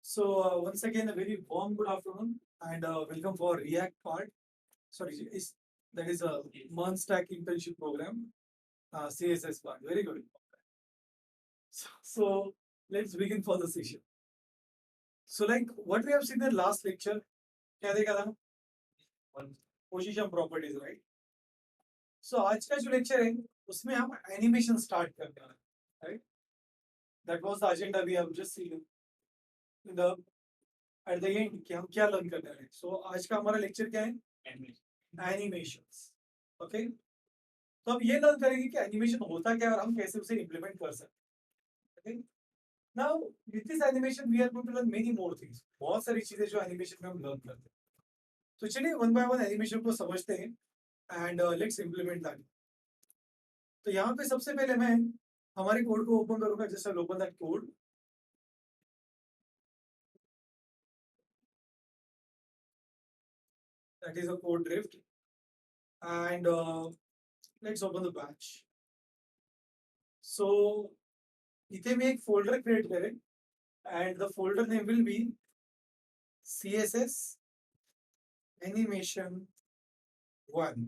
Once again, a very warm good afternoon and welcome for React part. Sorry, that is a month stack internship program, CSS part. Very good. So let's begin for the session. So like what we have seen in the last lecture, क्या देखा था? Position properties, right? So आज का जो lecture है, उसमें हम animation start करने वाले हैं, right? That was the agenda we have just seen in the at the end कि हम क्या learn करने वाले हैं. So आज का हमारा lecture क्या है? Animations. Okay? तो अब ये लर्न करेंगे कि एनिमेशन होता क्या है और हम कैसे उसे इम्प्लीमेंट कर सकते हैं. Now with this animation we are going to learn many more things. बहुत सारी चीजें जो एनिमेशन में हम लर्न करते हैं. तो चलिए वन बाय वन एनिमेशन को समझते हैं एंड लेट्स इम्प्लीमेंट दैट. तो यहाँ पे सबसे पहले मैं हमारे कोड को ओपन करूंगा. Just I open that code. That is a code drift and let's open the batch. So इथे मी एक फोल्डर क्रिएट करेन and the folder name will be CSS animation 1.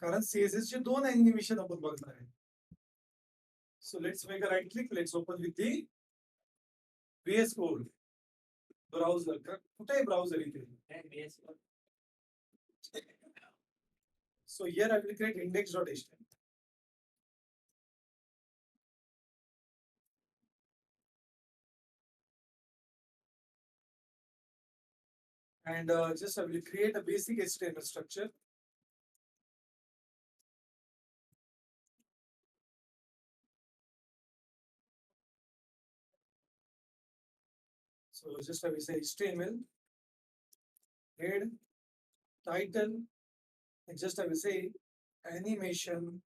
कारण CSS चे दोन animation आपण बघणार आहे. So let's make a right click. Let's open with the VS Code browser. कुठे आहे browser इथे? So here I will create index.html. And just I will create a basic HTML structure. So just I will say HTML, head, title, and just I will say animation.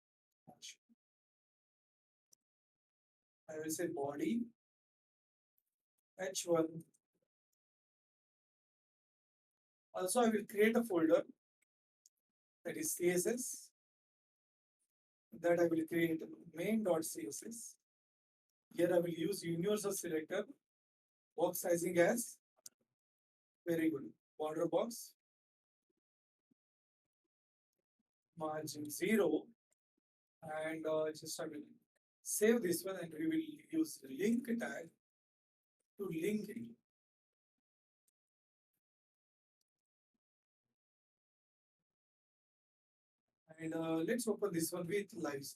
I will say body, h1. Also, I will create a folder that is CSS. That I will create main.css. Here I will use universal selector, box sizing as very good, border box, margin 0, and just I will save this one and we will use link tag to link it. And let's open this one with live.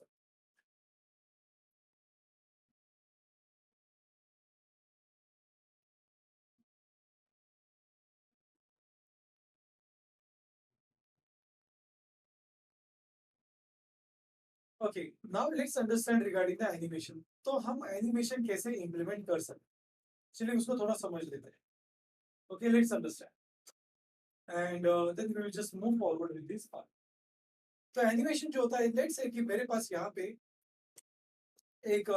Okay, now let's understand regarding the animation. तो हम animation कैसे implement कर सकते हैं? चलिए उसको थोड़ा समझ लेते हैं. Okay, let's understand. And then we will just move forward with this part. तो एनिमेशन जो होता है, लेट्स से कि मेरे पास यहाँ पे एक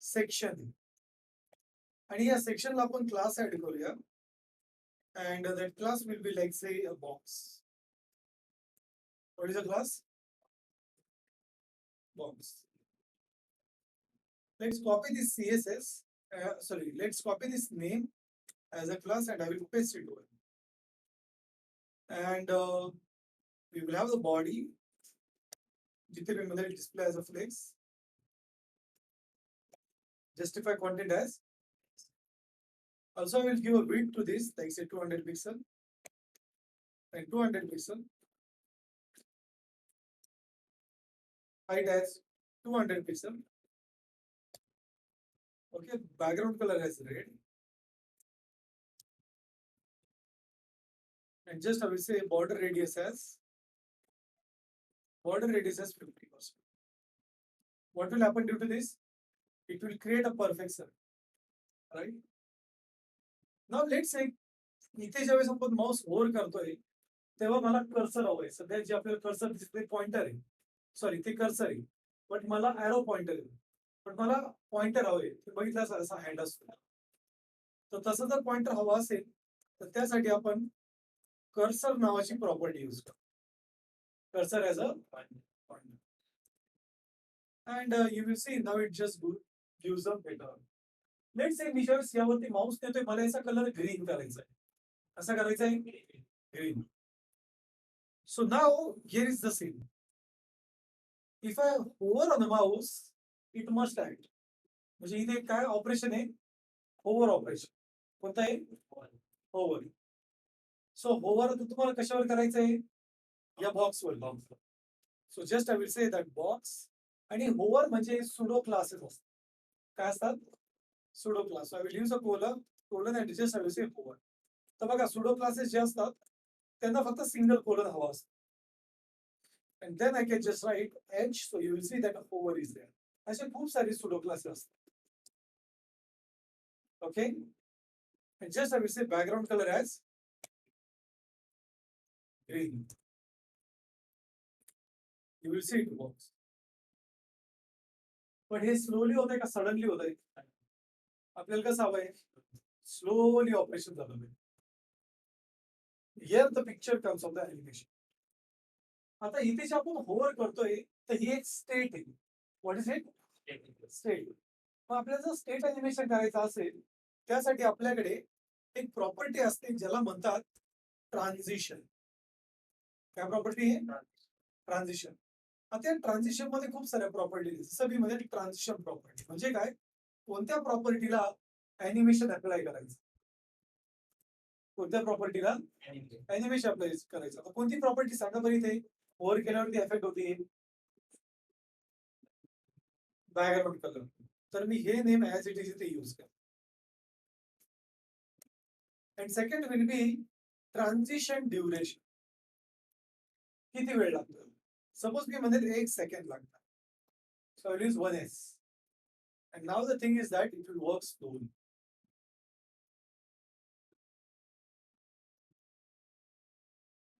सेक्शन है आणि या सेक्शनला आपण क्लास ऍड करूया and that class will be like say a box. What is a class? Box. Let's copy this CSS. Let's copy this name as a class and I will paste it over. And we will have the body. जितने भी मतलब display as a flex. Justify content as. Also, I will give a width to this, like say 200 pixel and 200 pixel. Height as 200 pixel. Okay, background color as red. And just I will say border radius as 50%. What will happen due to this? It will create a perfect circle, right? Now let's say इथे ज्यावेळेस आपण mouse hold करतोय तेव्हा मला cursor हवंय. सध्या जे आपल्याला cursor दिसते पॉइंटर आहे, सॉरी ते कर्सर आहे, बट मला एरो पॉइंटर आहे, पण मला पॉइंटर हवंय. बघितलं असा हँड असतो. तर तसं जर पॉइंटर हवा असेल तर त्यासाठी आपण कर्सर नावाची प्रॉपर्टी यूज करतो. Cursor as a pointer. And you will see now it just gives a better. Let's say me ज्यावेळेस यावरती माऊस नेतोय मला याचा कलर ग्रीन करायचा आहे. कसा करायचा आहे? Green. So now here is the scene. If I hover on the mouse, it must act. म्हणजे इथे काय ऑपरेशन आहे? Hover operation. कोणतं आहे? होवर. सो होवर तुम्हाला कशावर करायचं आहे? या बॉक्सवर. So just I will say that box. आणि होवर म्हणजे सुडो क्लासेस असतात. काय असतात? Pseudo class. I will use a colon and just I will say hover. तर बघा सुडो क्लासेस जे असतात त्यांना फक्त सिंगल कोलन हवा असतो. And then I can just write H, so you will see that a hover is there. असे खूप सारे सुडो क्लासेस असतात. Okay? And just I will say background color as green. You will see it works. पण हे slowly होत आहे का suddenly होत आहे? आपल्याला कसं हवंय? स्लोली ऑपरेशन झालं पाहिजे. Here the picture comes of the animation. आता इथे जे आपण होवर करतोय तर ही एक स्टेट आहे. What is it? स्टेट. मग आपल्याला जर स्टेट अॅनिमेशन करायचं असेल त्यासाठी आपल्याकडे एक प्रॉपर्टी असते ज्याला म्हणतात ट्रान्झिशन. काय प्रॉपर्टी आहे? ट्रान्झिशन. आता या ट्रान्झिशन मध्ये खूप साऱ्या प्रॉपर्टी जसं मी मध्ये ट्रान्झिशन प्रॉपर्टी म्हणजे काय? कोणत्या प्रॉपर्टीला अॅनिमेशन अप्लाय करायचं? कोणत्या प्रॉपर्टीला अॅनिमेशन अप्लाय करायचं? आता कोणती प्रॉपर्टी सांगा बरं इथे ओव्हर केल्यावरती इफेक्ट होती? Background colour. तर मी हे नेम ऍज इट इज इथे यूज करतो. And second will be transition duration. किती वेळ लागतो? सपोज मी म्हणेल 1 सेकंड लागतात. सो आय use 1s. And now the thing is that it will work slowly.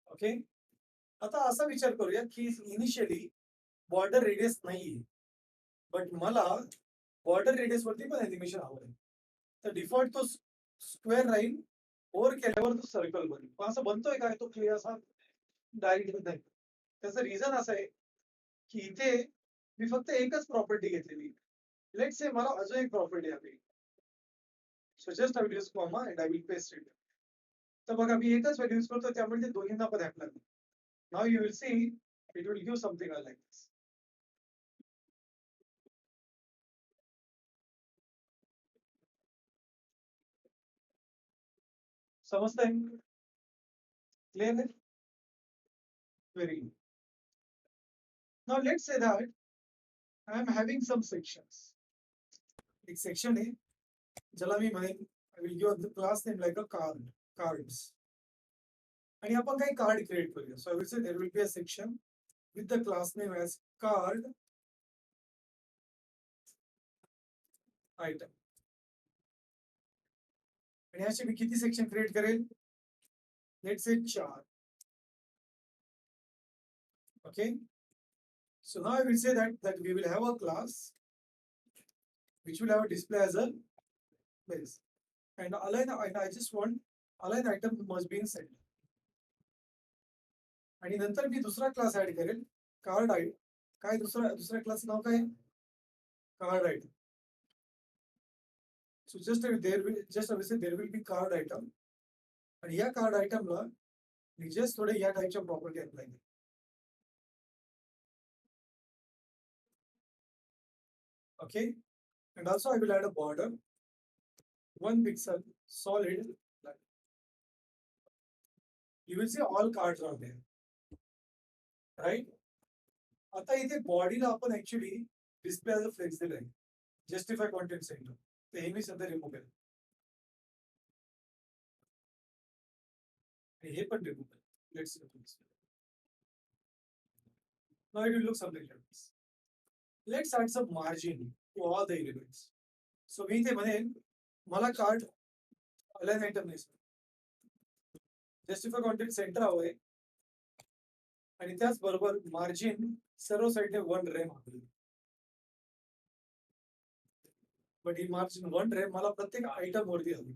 Okay? आता असा विचार करूया की इनिशियली बॉर्डर रेडियस नाहीये. बट मला बॉर्डर रेडियस वरती पण अॅनिमेशन हवं आहे. तर डिफॉल्ट तो स्क्वेअर राहील. ओव्हर केल्यावर तो सर्कल बनेल. पण असं बनतोय काय तो क्लिअर असा डायरेक्ट नाही. त्याचं रिझन असं आहे की इथे मी फक्त एकच प्रॉपर्टी घेतलेली. लेट से मला अजून एक प्रॉपर्टी हवी. सो just I will use comma and I will paste it. तर बघा मी एकच व्हॅल्यू यूज करतो त्यामुळे ते दोन्हींना पण apply. Now you will see it will give something like this. समजतंय? क्लियर आहे? Very good. Now let's say that I am having some sections. एक सेक्शन आहे ज्याला मी म्हणेन I will give the class name like a cards. आणि आपण काही card create करूया. So I will say there will be a section with the class name as card item. आणि असे मी किती सेक्शन क्रिएट करेल? Let's say 4. Okay? So now I will say that we will have a class which will have a display as a base. And I just want align item must be in center. आणि नंतर मी दुसरा class add करेल card item. काय दुसऱ्या class नाव काय? Card item. So just there will be card item. आणि या कार्ड आयटमला मी जस्ट थोडे या टाईपच्या प्रॉपर्टी अप्लाय केली. Okay, and also I will add a border 1 pixel solid. You will see all cards are there, right? आता इथे बॉडीला आपण actually display as a flex दिलंय. Justify content center. तर हे मी सध्या रिमूव्ह केलं. आणि हे पण रिमूव्ह केलं. Let's see this. Now it will look something like this. Let's add some margin to all the elements. So मी इथे म्हणेन मला कार्ड अलाइन आयटम नाही. जस्टिफाय कॉन्टेंट सेंटर हवंय. आणि त्याचबरोबर मार्जिन सर्व साईडने 1 रेम हवी. बट ही मार्जिन 1 रेम मला प्रत्येक आयटम वरती हवी.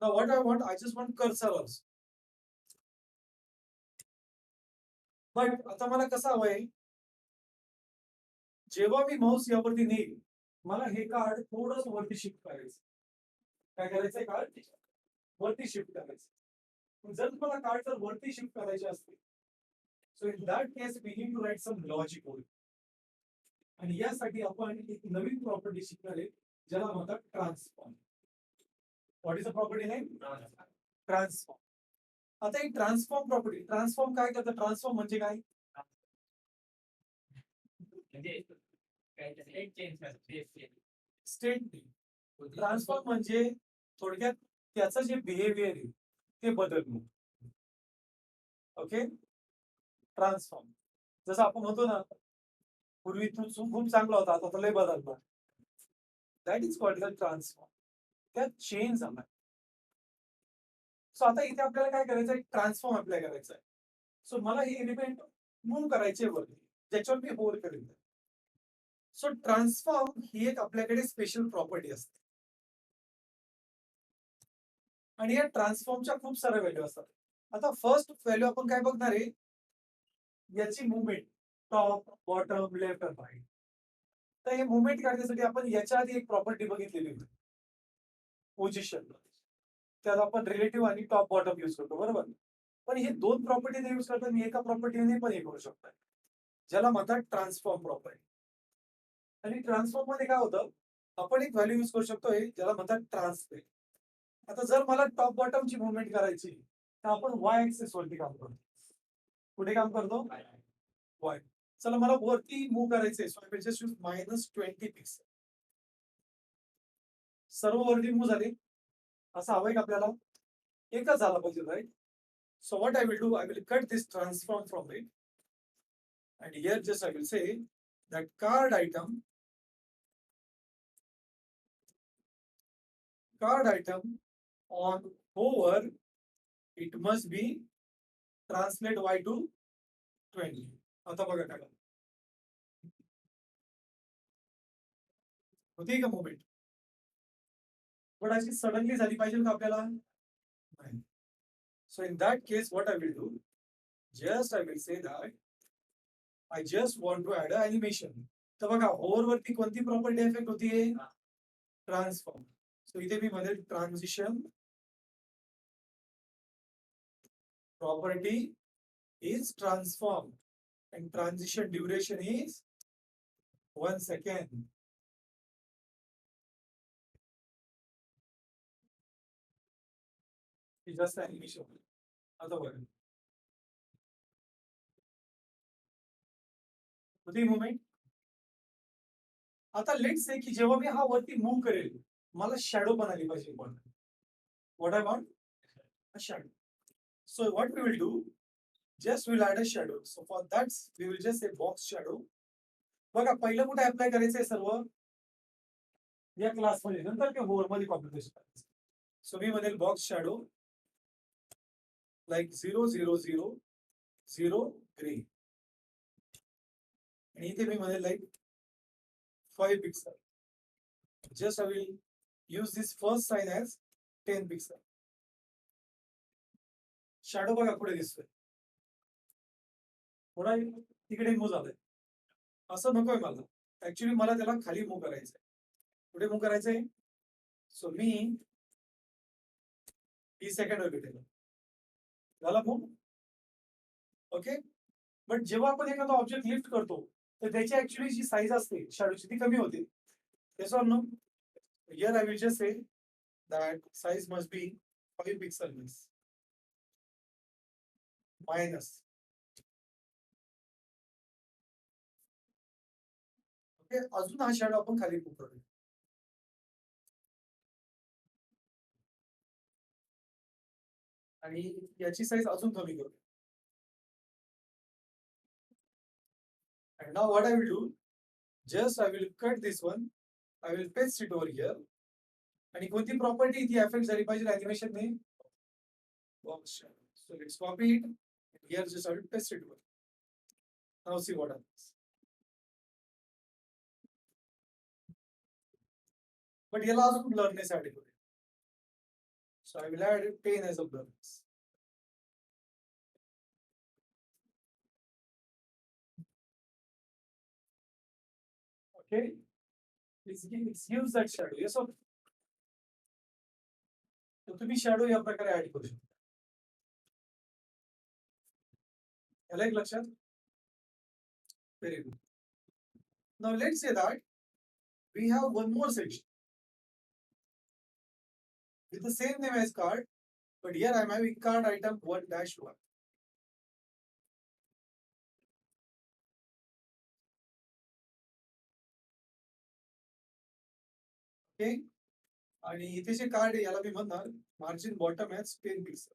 Now what I want, I just want cursor also. But आता मला कसं हवंय? जेव्हा मी माऊस यावरती नेईल, मला हे कार्ड थोडस वरती शिफ्ट करायचं. काय करायचंय? कार्ड वरती शिफ्ट करायचं. जर तुम्हाला कार्ड जर वरती शिफ्ट करायचे असते, so in that case we need to write some logic over. आणि यासाठी आपण एक नवीन प्रॉपर्टी शिकणार आहे, ज्याला म्हणतात transform. What is the property name? Transform. आता एक ट्रान्सफॉर्म प्रॉपर्टी, ट्रान्सफॉर्म काय करतं? ट्रान्सफॉर्म म्हणजे काय? स्टेट. ट्रान्सफॉर्म म्हणजे थोडक्यात त्याचं जे बिहेवियर आहे ते बदलणं. ओके. ट्रान्सफॉर्म जसं आपण म्हणतो ना, पूर्वी तू खूप चांगला होता, आता लय बदलला. That is called the transform. त्यात चेंज झाला. सो आता इथे आपल्याला काय करायचं आहे? ट्रान्सफॉर्म अप्लाय करायचा आहे. सो मला हे एलिमेंट मूव्ह करायचे वरती, ज्याच्यावर मी होल्ड करेन. सो ट्रान्सफॉर्म ही एक आपल्याकडे स्पेशल प्रॉपर्टी असते. आणि या ट्रान्सफॉर्मच्या खूप साऱ्या व्हॅल्यू असतात. आता फर्स्ट व्हॅल्यू आपण काय बघणार आहे? याची मुवमेंट, टॉप, बॉटम, लेफ्ट आणि राईट. तर हे मुवमेंट काढण्यासाठी आपण याच्या आधी एक प्रॉपर्टी बघितलेली होती, पोझिशन. त्यात आपण रिलेटिव्ह आणि टॉप बॉटम यूज करतो, बरोबर. पण हे दोन प्रॉपर्टीने यूज करतात, मी एका प्रॉपर्टीने पण हे करू शकतो, ज्याला म्हणतात ट्रान्सफॉर्म प्रॉपर्टी. आणि ट्रान्सफॉर्म मध्ये काय होतं? आपण एक व्हॅल्यू यूज करू शकतो ज्याला म्हणतात ट्रान्सलेट. आता जर मला टॉप बॉटमची मुवमेंट करायची, तर आपण वाय ऍक्सिस वरती काम करतो. कुठे काम करतो? वाय. चला मला वरती मूव्ह करायचंय, so I will just use -20 pixel. सर्व वरती मूव्ह झाले. असं हवंय का आपल्याला? एकच झाला पाहिजे, right. So what I will do, I will cut this transform from it. And here just I will say that card item on hover, it must be translate y to 20. आता बघा काय होती का मुवमेंट? पण अशी suddenly झाली पाहिजे का आपल्याला? नाही. So in that case what I will do, just I will say that I just want to add a animation. तर बघा होवर वरती कोणती प्रॉपर्टी इफेक्ट होतीये? ट्रान्सफॉर्म. सो इथे मी म्हणेल transition property is transformed and transition duration is 1 second. It's just an animation. Otherwise, होती movement. आता लेट्स से की जेव्हा मी हा वरती मूव्ह करेल, मला शॅडो पण आली पाहिजे. पण what I want? A shadow. So what we will do, just will add a shadow. So for that we will just say box shadow. बघा पहिलं कुठे अप्लाय करायचंय? सर्व या क्लासमध्ये, नंतर ते होवर मध्ये कॉम्प्युटेशन करायचं. सो मी म्हणेल बॉक्स शॅडो like 0 0 0 0 ग्रे. आणि इथे मी म्हणेल like 5 pixel. Just I will use this first sign as 10 pixel. Shadow बघा पुढे दिसतोय, थोडा तिकडे मूव्ह झालाय. असं नकोय मला. ऍक्च्युली मला त्याला खाली मूव्ह करायचंय. कुठे मूव्ह करायचंय? सो मी 30 सेकंड वगैरे केलं, झाला मूव्ह. ओके. बट जेव्हा आपण एखादा ऑब्जेक्ट लिफ्ट करतो, तर त्याची ऍक्च्युली जी साईज असते शॅडोची ती कमी होते. Yes or no? Here I will just say that size must be 5 pixel minus. Okay, अजून हा शॅडो आपण खाली मूव्ह करूया. आणि याची साईज अजून कमी करूया. And now what I will do, just I will cut this one, I will paste it over here. आणि कोणती प्रॉपर्टी ती अफेक्ट झाली पाहिजे अॅनिमेशन ने? Box shadow. So let's copy it. Here just I will paste it over. Now see what happens. But याला अजून blurness add करूया. So I will add 10 as a blurriness. Okay, it gives that shadow. Yes or no? तर तुम्ही shadow या प्रकारे add करू शकता. याला एक लक्षात. Very good. Now let's say that we have one more section with the same name as card, but here I am having card item 1-1. Okay, आणि इथे जे कार्ड आहे याला मी म्हणणार margin bottom as pen piece.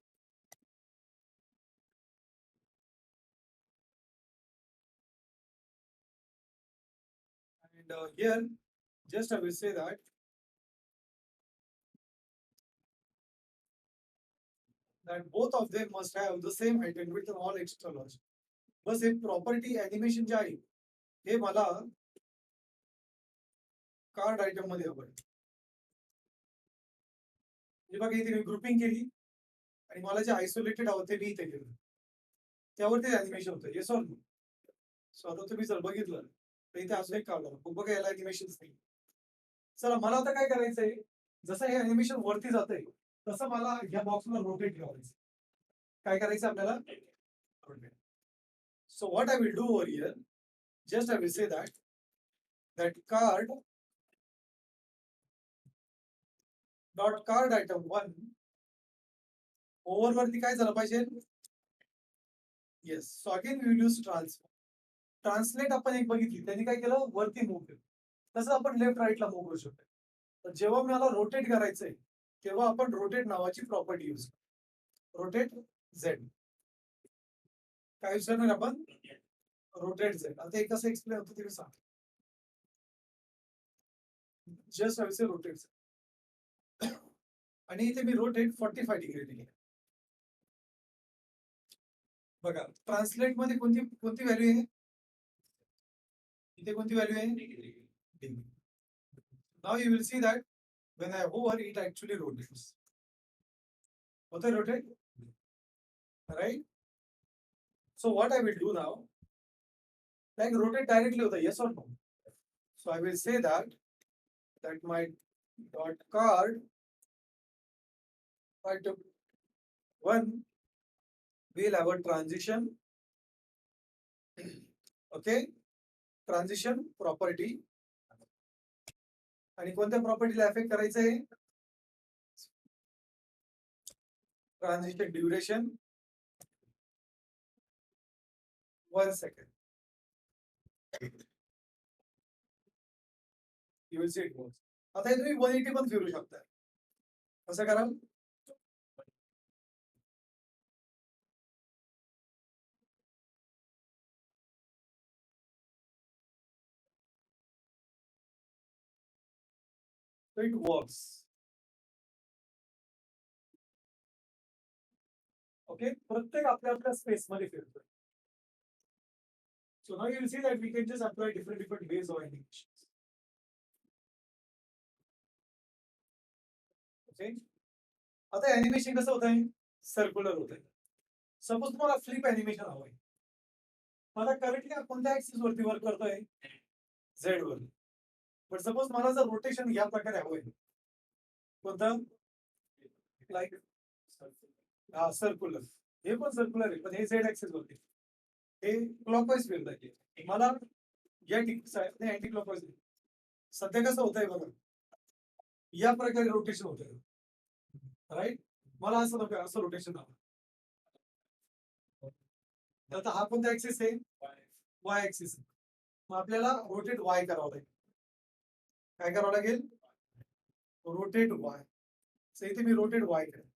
And here just I will say that both of them must have the same item with all extra logic. बस हे property animation जे आहे हे मला card item मध्ये हवं. हे बघा इथे मी ग्रुपिंग केली आणि मला जे आयसोलेटेड हवं ते मी इथे केलं, त्यावरती ॲनिमेशन होतं. Yes or no? सो आता तुम्ही जर बघितलं तर इथे असं एक कार्ड आहे बघा, याला ॲनिमेशन्स नाही. चला मला आता काय करायचंय, जसं हे ॲनिमेशन वरती जातंय तसं मला या बॉक्सला रोटेट करायचं. काय करायचं आपल्याला? So what I will do over here, just I will say that card dot card item 1 over वरती काय झालं पाहिजे? Yes. So again we will use transform. Translate आपण एक बघितली, त्यांनी काय केलं, वरती मूव्ह केलं. तसं आपण लेफ्ट राईटला मूव्ह करू शकतो. तर जेव्हा मला रोटेट करायचंय तेव्हा आपण रोटेट नावाची प्रॉपर्टी यूज करू. Rotate Z. काय यूज करणार आपण? Rotate Z. आता एक कसं एक्सप्लेन होतं ते सांग. जस्ट आय से रोटेट झेड आणि इथे मी रोटेट 45 डिग्री दिली. बघा ट्रान्सलेट मध्ये कोणती व्हॅल्यू आहे? इथे कोणती व्हॅल्यू आहे? Degree. Now you will see that when I hover it actually rotates. Okay, rotate, right? So what I will do now, like rotate directly hota, yes or no? So I will say that my dot card item 1 will have a transition. Okay, transition property. आणि कोणत्या प्रॉपर्टीला affect करायचं आहे? Transition duration 1 second. You will see it works. आता हे तुम्ही 180 पण फिरू शकता. कसं कराल? So it works. Okay, प्रत्येक आपल्या स्पेस मध्ये फिरतोय. So now you will see that we can just apply different ways of animations. Okay, आता ॲनिमेशन कसं होत आहे? सर्क्युलर होत आहे. सपोज तुम्हाला फ्लिप ॲनिमेशन हवं आहे. मला करंटली कोणत्या ऍक्सिस वरती वर्क करतोय? झेड वर. पण सपोज मला जर रोटेशन या प्रकारे हवंय, कोणतं? Like circular. हे पण सर्क्युलर आहे पण हे झेड ऍक्सिस वरती, हे क्लॉकवाईज फिरत आहे. मला या ठिकाणी अँटी क्लॉकवाईज. सध्या कसं होत आहे बघा, या प्रकारे रोटेशन होत आहे, राईट? मला असं नको, असं रोटेशन हवं. आता हा कोणता ऍक्सिस आहे? वाय ऍक्सिस. मग आपल्याला रोटेट वाय करावं लागेल. काय करावं लागेल? Rotate Y. इथे मी रोटेट वाय करेन.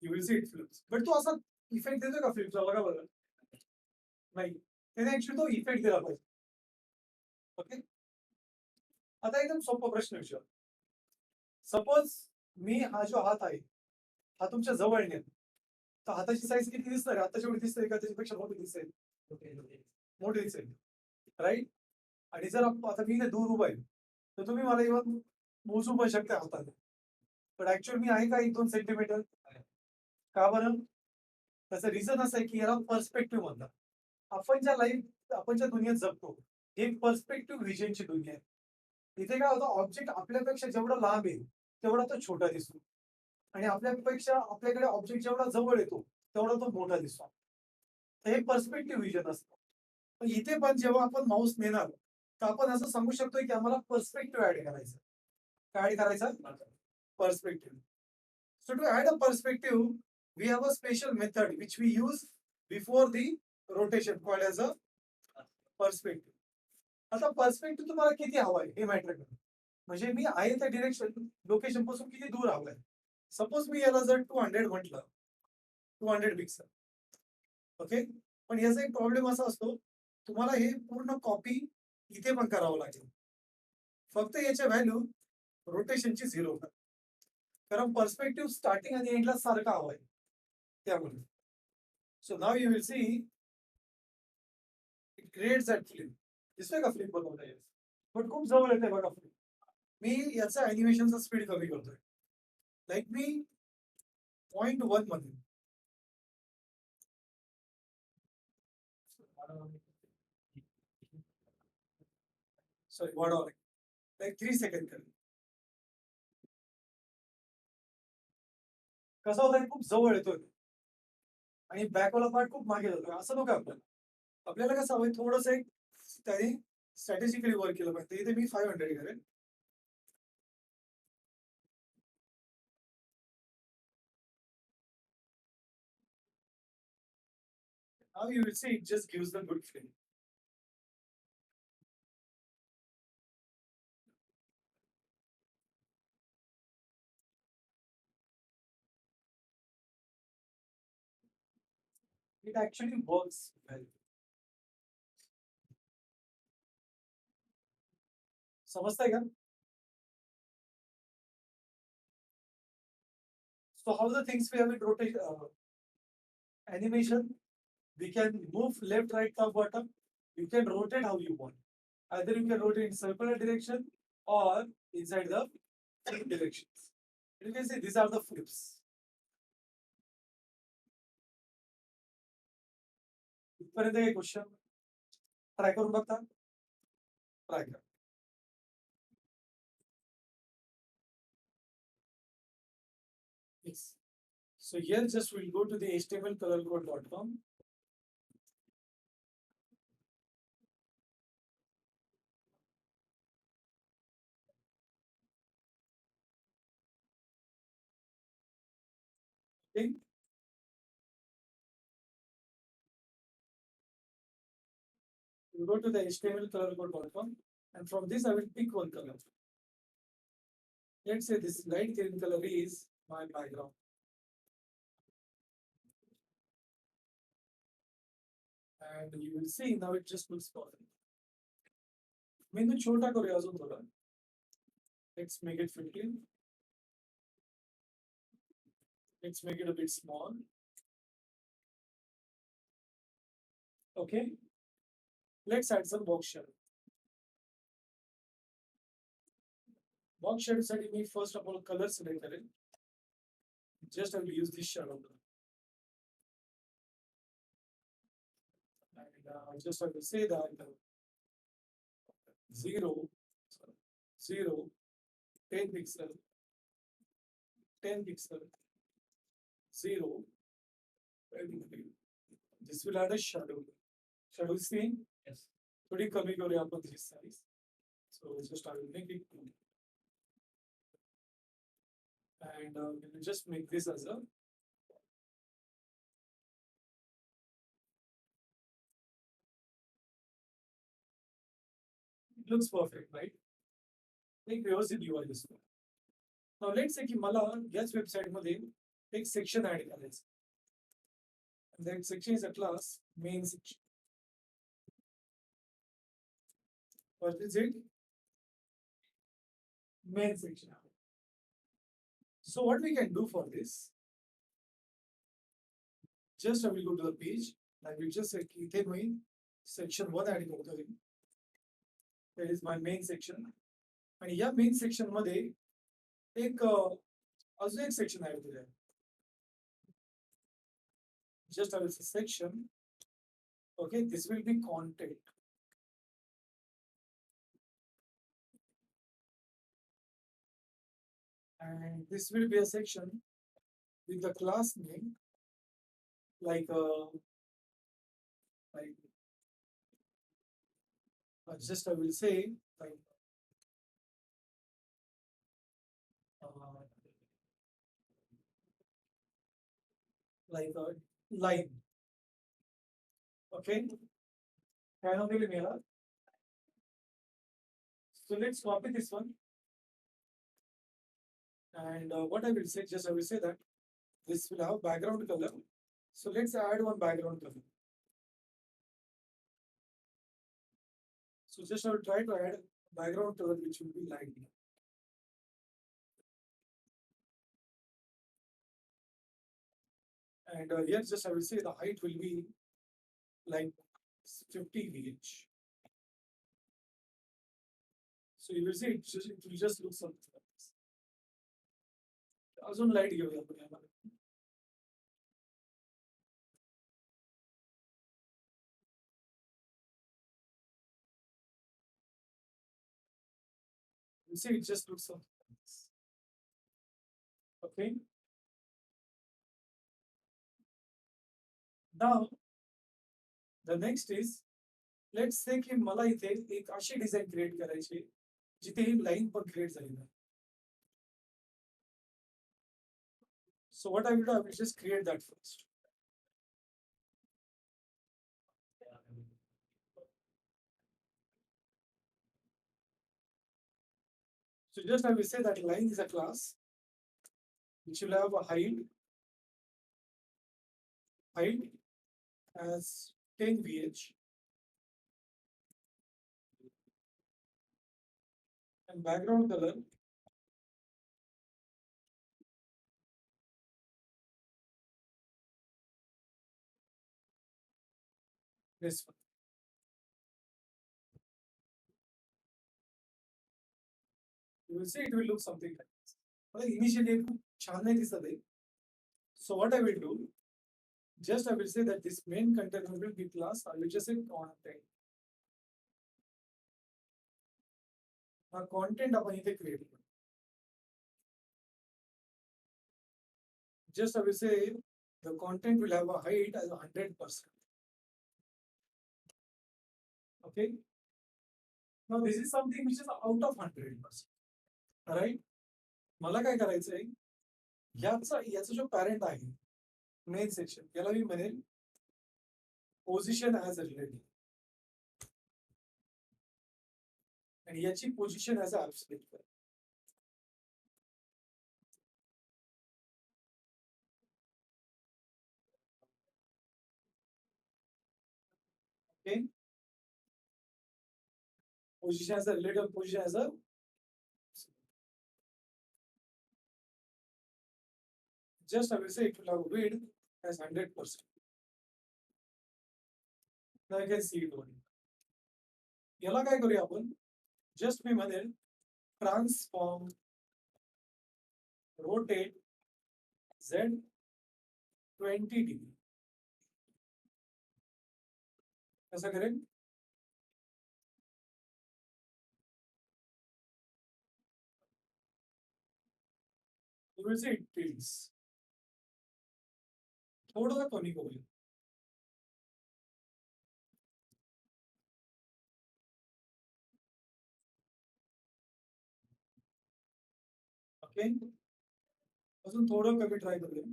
You will see it flips. But तो असा इफेक्ट देतोय का फ्लिपचा? बघा बरं. नाही, त्याने ऍक्च्युअली तो इफेक्ट दिला पाहिजे. ओके, आता एकदम सोपा प्रश्न विचार. सपोज मी हा जो हात आहे हा तुमच्या जवळ नेत, तर हाताची साईज किती दिसणार? हाताची एवढी दिसते का त्याच्यापेक्षा मोठी दिसेल? मोठी दिसेल, राईट? आणि जर आता मी दूर उभा आहे तर तुम्ही मला इव्हन मोजू पण शकता हाताने, पण ऍक्च्युअली मी आहे का 1-2 सेंटीमीटर? का बरं? त्याचं रिझन असं आहे की याला पर्स्पेक्टिव्ह म्हणतात. आपण ज्या लाईव्ह आपण ज्या दुनियेत जगतो ही पर्स्पेक्टिव्ह व्हिजनची दुनिया आहे. इथे काय होतं, ऑब्जेक्ट आपल्यापेक्षा जेवढा लांब आहे तेवढा तो छोटा दिसतो आणि आपल्यापेक्षा आपल्याकडे ऑब्जेक्ट जेवढा जवळ येतो तेवढा तो मोठा दिसतो. तर हे पर्स्पेक्टिव्ह व्हिजन असतं. पण इथे पण जेव्हा आपण माऊस नेणार तर आपण असं सांगू शकतो की आम्हाला पर्स्पेक्टिव्ह ऍड करायचं. काय करायचं? Perspective. So to add a perspective, we have a special method which we use before the rotation called as a perspective. आता पर्स्पेक्टिव्ह तुम्हाला किती हवा आहे हे मॅटर करतं. म्हणजे मी आहे त्या डिरेक्शन लोकेशन पासून किती दूर हवंय. सपोज मी याला जर 200 म्हटलं, 200 पिक्सल, ओके. पण याचा एक प्रॉब्लेम असा असतो, तुम्हाला हे पूर्ण कॉपी इथे पण करावं लागेल. फक्त याच्या व्हॅल्यू रोटेशनची 0 करा. कारण पर्स्पेक्टिव्ह स्टार्टिंग आणि एंडला सारखा हवाय त्यामुळे. So now you will see it creates that flip. दिसतोय का फ्लिप बनवता येईल, पण खूप जवळ येते बघा फ्लिप. मी याचा अॅनिमेशनचा स्पीड कमी करतोय. लाईक मी 0.1 मध्ये सॉरी वाढवलंय, लाईक 3 सेकंड करेल. कसा होता खूप जवळ येतोय आणि बॅकवाला पार्ट खूप मागे जातोय. असं नको आपल्याला. आपल्याला कसं हवंय थोडस एक त्याने स्ट्रॅटेजिकली वर्क केलं पाहिजे. इथे मी 500 करेन. Now you will see it just gives the good feeling. It actually works well. समजताय का? So how the things we have in rotate animation, we can move left, right, top, bottom. You can rotate how you want. Either you can rotate in circular direction or inside the flip directions. You can see these are the flips. इथपर्यंत एक question try करून बघता. Try करा. Yes. So here just we'll go to the htmlcolorcode.com. Okay. You go to the htmlcolorcode.com and from this I will pick one color. Let's say this light green color is my background. And you will see now it just looks perfect. मेनू छोटा करूया अजून थोडा. Let's make it 15. Let's make it a bit small. Okay. Let's add some box shadow. Box shadow साठी मी first of all color select करेन. Just I will use this shadow. And just I will say that 0, 0, 10 pixel, 10 pixel, 0, 10 pixel. This will add a shadow. Shadow is same? Yes. थोड़ी कमी करूया आपण this size. So just I will make it 2. And we will just make this as a it looks perfect, right? एक व्यवस्थित UI दिसतो. Now let's say की मला याच वेबसाईट मध्ये एक सेक्शन ऍड करायचं. That section is a class main section. What is it? Main section. So what we can do for this? Just I will go to the page. I will just say इथे मी section 1 add करतो. That is my main section. आणि या main section मध्ये एक अजून एक section add केलं आहे. Just I will say section Okay, this will be content. And this will be a section with the class name like like just I will say uh, like a line. Okay, can only mirror. So let's copy this one. And what I will say, just I will say that this will have background color. So let's add one background color. So just I will try to add background color which will be light. And here just I will say the height will be like 50 VH. So you will see it will just look something like this. अजून light घेऊया आपण यामध्ये. You see it just looks something like this. Okay. Now the next is let's say की मला इथे एक अशी design create करायची जिथे ही लाईन पण क्रिएट झाली नाही. So what I will do, I will just create that first. So just I will say that line is a class which will have a height as 10 VH and background color this one. You will see it will look something like this. Well, initially खूप छान नाही दिसत आहे. So what I will do, just I will say that this main content will be class. I will just say content. हा content आपण इथे create करू. Just I will say the content will have a height as 100%. Okay. Now this is something which is out of 100%. Right? मला काय करायचंय याचा जो parent आहे मेन सेक्शन याला मी म्हणेल पोझिशन ॲज अ रिलेटिव्ह आणि याची position as a absolute. Okay. Position as a relative, position as a just I will say it will have width as 100%. Now I can see it only. याला काय करूया आपण just मी म्हणेल transform rotate Z 20 degree कसं करेल you will see it tilts थोडं कमी करूया. ओके अजून थोडं कमी ट्राय करूया.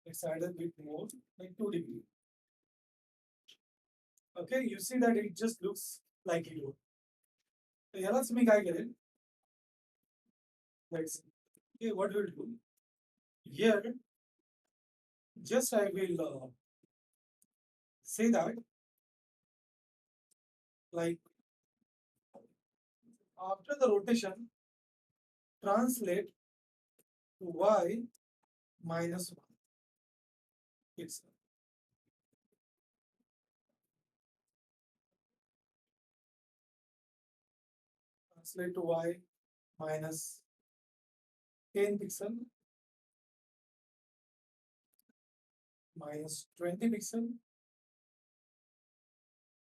Let's add a bit more, like 2 degree. Okay, you see that it just looks like it would. So यालाच मी काय करेल let's see. Okay, what we'll do here, just I will say that like after the rotation translate to y minus 1. It's translate to y minus 10 pixel minus 20 pixel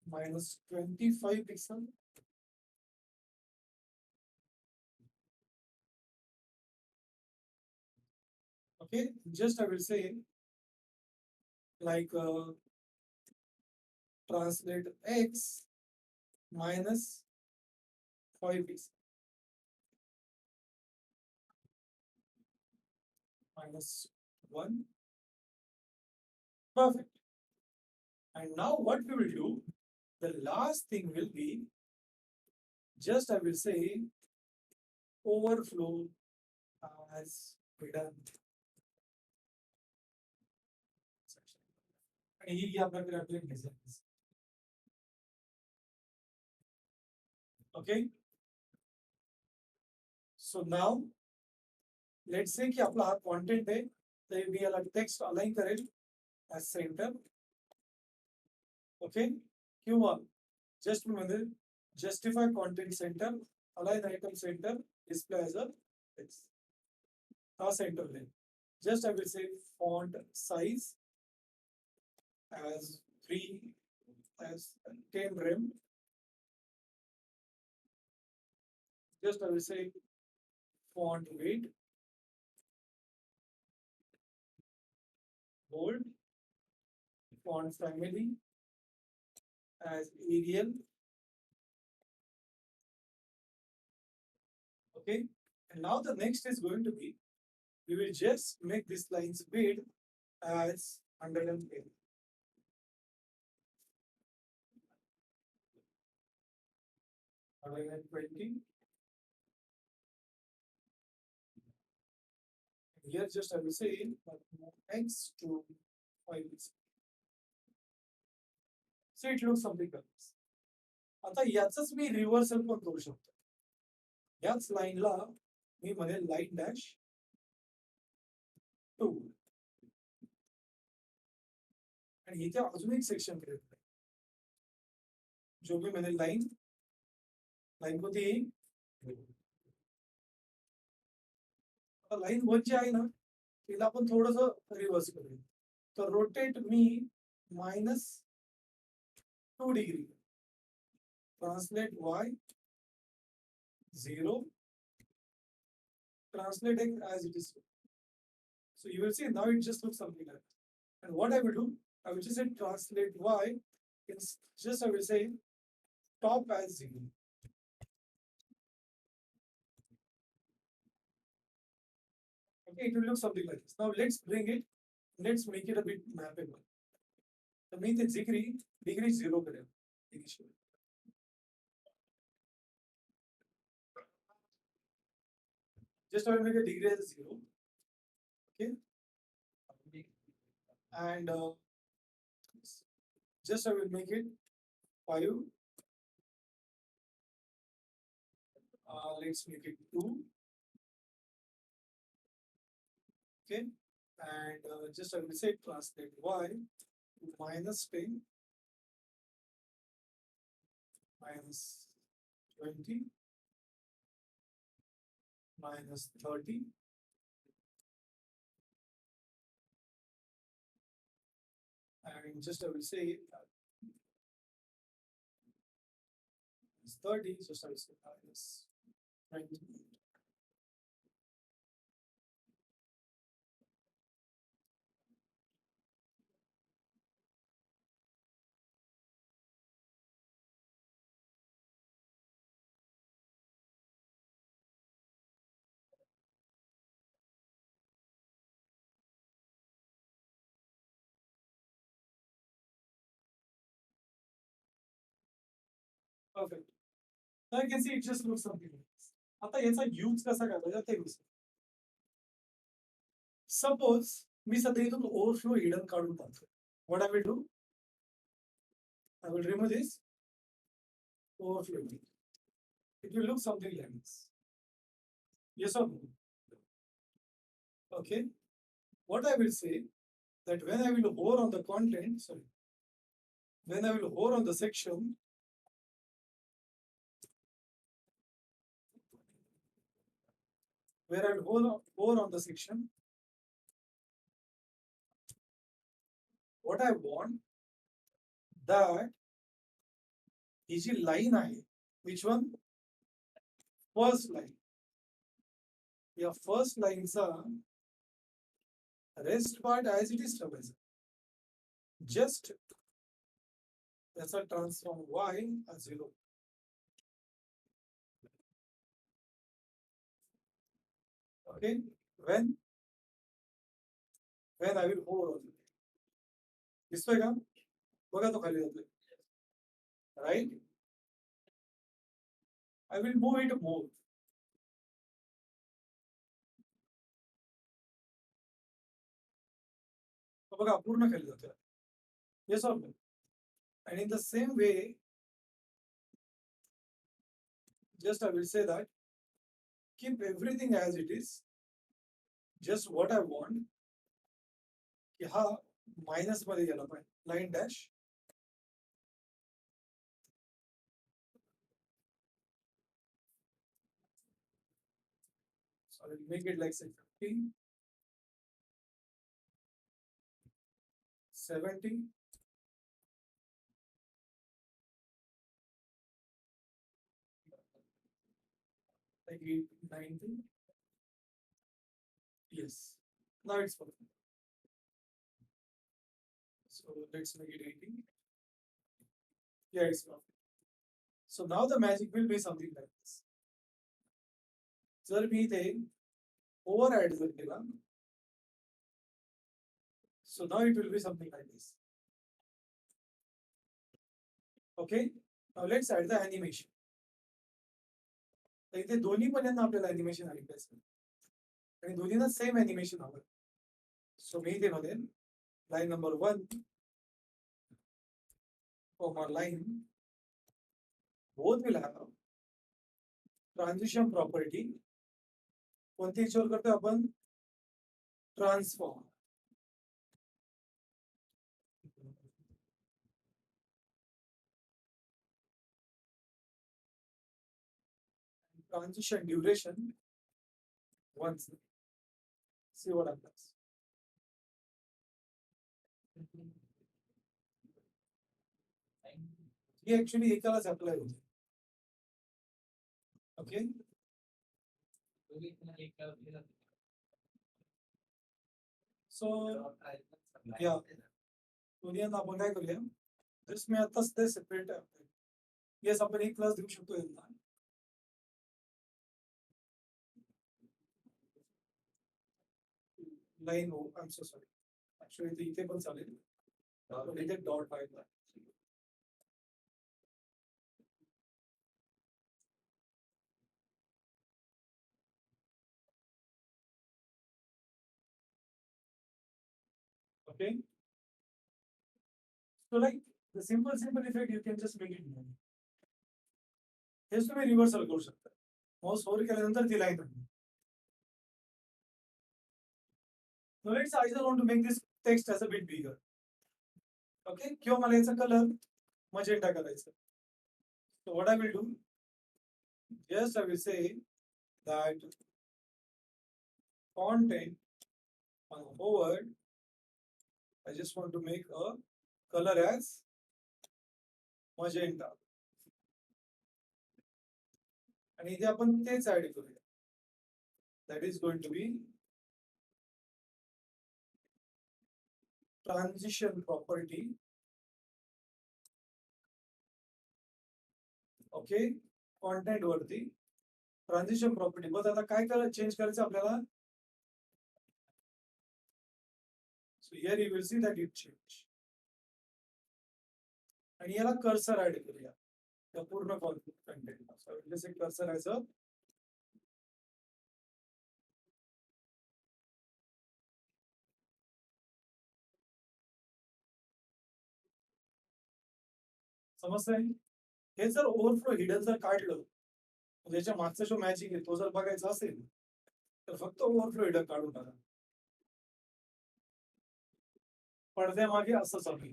minus 25 pixel. Okay, just I will say like translate x minus 5 pixel minus 1. Perfect. And now what we will do, the last thing will be just I will say overflow as we done. आणि ही आपल्याकडे आपले design. Okay, so now let's say की आपला हा content आहे तर मी याला text align करेल as center. Okay, किंवा just म्हणजे justify content center, align item center, display as a text. हा center आहे. Just I will say font size as 3 as 10 rem. Just I will say font weight bold, font family as Arial. Okay, and now the next is going to be we will just make this line's width as 110. And 20. Here just I will say x to 5. So it looks something like this. आता याचंच मी reversal पण करू शकतो. याच लाईनला मी म्हणेल line dash 2 आणि इथे अजून एक सेक्शन क्रिएट करेल जो मी म्हणेल लाईन कोणती येईल लाईन 1 जी आहे ना तिला आपण थोडस रिव्हर्स करूया. तर rotate me -2 degree, translate y 0, translate x as it is. So you will see now it just looks something like that. And what I will do, I will just say translate y, it's just I will say top as 0. Okay, it will look something like this. Now let's bring it, let's make it a bit mappable. So make the degree 0 करें initially. Just I will make a degree as 0. Okay, and just I will make it 5. Let's make it 2. Okay, and just I will say translate y to -10 -20 -30 and just I will say -30, just I will say -20. Perfect. So I can see it just looks something like this. आता याचा use कसा करायचा ते विचार. Suppose मी सध्या इथून overflow hidden काढून टाकतो. What I will do? I will remove this overflow. It will look something like this. Yes or no? Okay. What I will say that when I will hover on the content, sorry, when I will hover on the section, where I'll hover on the section. What I want that ही जी line आहे, which one? First line. या first लाईनचा rest part as it is ठेवायचा. जस्ट त्याचा transform y हा 0. Okay, when I will hover on it. दिसतोय का? बघा तो खाली जातोय. Right? I will move it more. तो बघा पूर्ण खाली जातोय. Yes or no? And in the same way, just I will say that keep everything as it is. Just what I want की हा मायनस मध्ये गेला पाहिजे. Line dash. So I will make it like say 50, 70, like 80, 90. Yes. Now it's perfect. So let's make it 80. Yeah, it's perfect. So now the magic will be something like this. जर मी इथे over add जर केला, so now it will be something like this. Okay, now let's add the animation. तर इथे दोन्ही पर्यंत आपल्याला animation ऐकायचं आणि दोन्हीना सेम अॅनिमेशन हवं. सो मी इथे म्हणेन line number 1 comma line both will have transition property. कोणती इन्शोर करतोय आपण? Transform. Transition duration once. See what happens. ही ऍक्च्युअली एकालाच अप्लाय होते. ओके, सो या दोन्ही आपण काय करूया, जस्ट मी आताच ते सेपरेट येस आपण एक क्लास देऊ शकतो यांना. लाईन हो, I am so sorry, actually इथे पण चालेल, पण इथे डॉट पाहिजे. Okay, so like the simple effect you can just make it known. हेच तुम्ही रिव्हर्सल करू शकता. माऊस होल्ड केल्यानंतर ती line Raheel. So let's I just want to make this text as a bit bigger. Okay, किंवा मला याचा colour magenta करायचा. So what I will do, just I will say that content on forward, I just want to make a color as magenta. आणि इथे आपण तेच add करूया. That is going to be transition property. Okay, content वरती transition property. बघ आता काय change करायचं आपल्याला. So here you will see that it change. आणि याला कर्सर ऍड करूया त्या पूर्ण content. So let's say cursor as a समजतंय. हे जर ओव्हरफ्लो हिडन जर काढलं, ज्याच्या मागचा जो मॅचिंग आहे तो जर बघायचा असेल तर फक्त ओव्हरफ्लो हिडन काढून टाका. पडद्यामागे असं चालू आहे.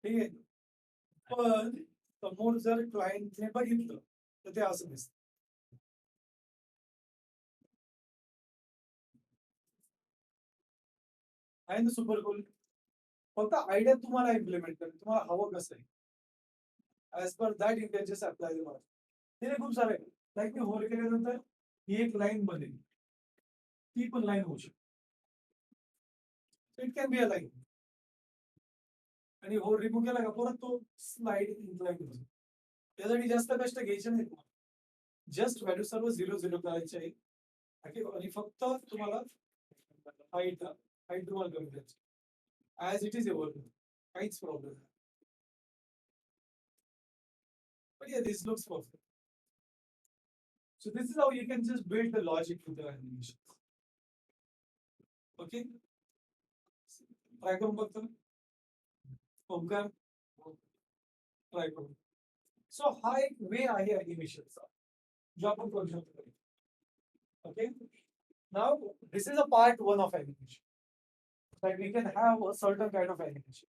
ठीक आहे, पण समोर जर क्लायंटने बघितलं तर ते असं दिसतं. आहे ना सुपर कूल. फक्त आयडिया तुम्हाला इम्प्लिमेंट करेल, तुम्हाला हवं कसं आहे as per that intentions apply मला. तिथे खूप सारे लाईक मी होल केल्यानंतर ही एक लाईन बनेल, ती पण लाईन होऊ शकते. It can be a line. आणि होल रिमूव्ह केला का परत तो स्लाइड इन्क्लाइन होतो. त्यासाठी जास्त कष्ट घ्यायचे नाही तुम्हाला. जस्ट व्हॅल्यू सर्व 0 0 करायचे आहे. आणि फक्त तुम्हाला हाईट तुम्हाला कमी करायची ऍज इट इज एव्हर, काहीच प्रॉब्लेम नाही. But yeah, this looks perfect. So this is how you can just build the logic to the animation. Okay? Try करून बघतो. ओमकार ट्राय करून. सो हा एक वे आहे अॅनिमेशनचा जो आपण करू शकतो. Okay, now this is a part 1 of animation. Like we can have a certain kind of animation.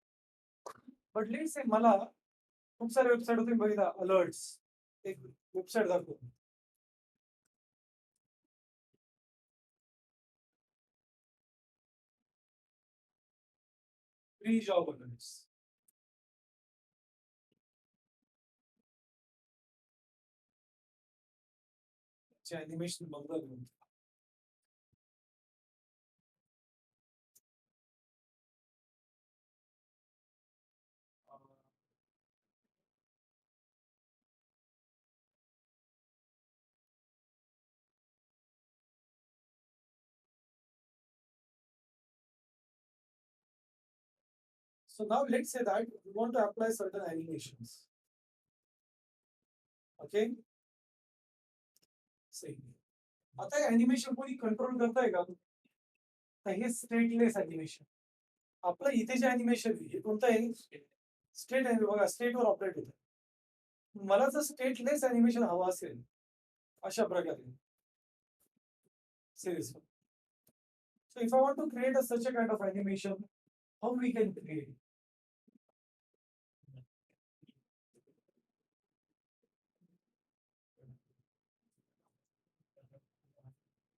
But let's say मला खूप सारे वेबसाईट होते बघितला अलर्ट्स. एक वेबसाईट दाखवतो. Free job alerts. अॅनिमेशन बघतो. So now let's say that we want to apply certain animations. Okay? Same. आता animation कोणी कंट्रोल करताय का? हे स्टेटलेस अॅनिमेशन. आपलं इथे जे अॅनिमेशन हे कोणतं आहे? स्टेट आहे बघा, स्टेटवर ऑपरेट होतं. मला जर स्टेटलेस अॅनिमेशन हवं असेल अशा प्रकारे series. So if I want to create such a kind of animation, how we can create?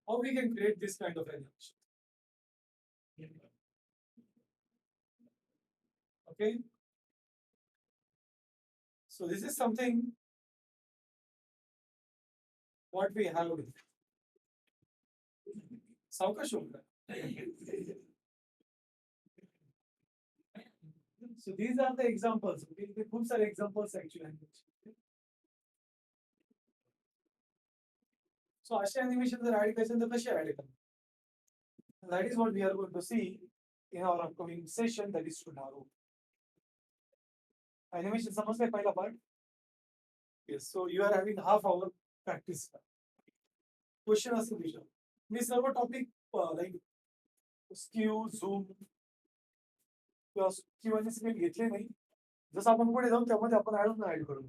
How we can create this kind of animation? Okay. So this is something what we have. सावकाश होऊन. So these are the examples. Okay, खूप सारे examples actually. So असे animation जर add करायचे तर कसे add करतात? That is what we are going to see in our upcoming session, that is tomorrow. Animation समजतंय पहिला part? Yes. So you are having half hour practice. Question असतो विचार. मी सर्व टॉपिक लाईक स्क्यू, झूम किंवा स्क्यू आणि scale घेतले नाही. जसं आपण पुढे जाऊ त्यामध्ये आपण ऍड करू.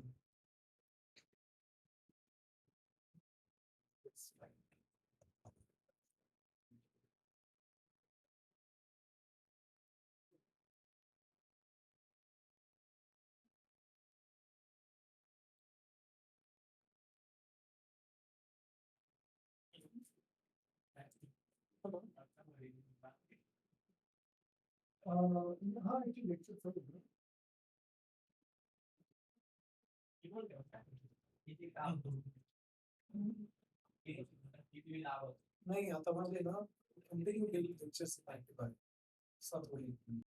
हा actually lecture चालू आहे. नाही आता म्हणजे ना कंटिन्यू केली लेक्चर्स.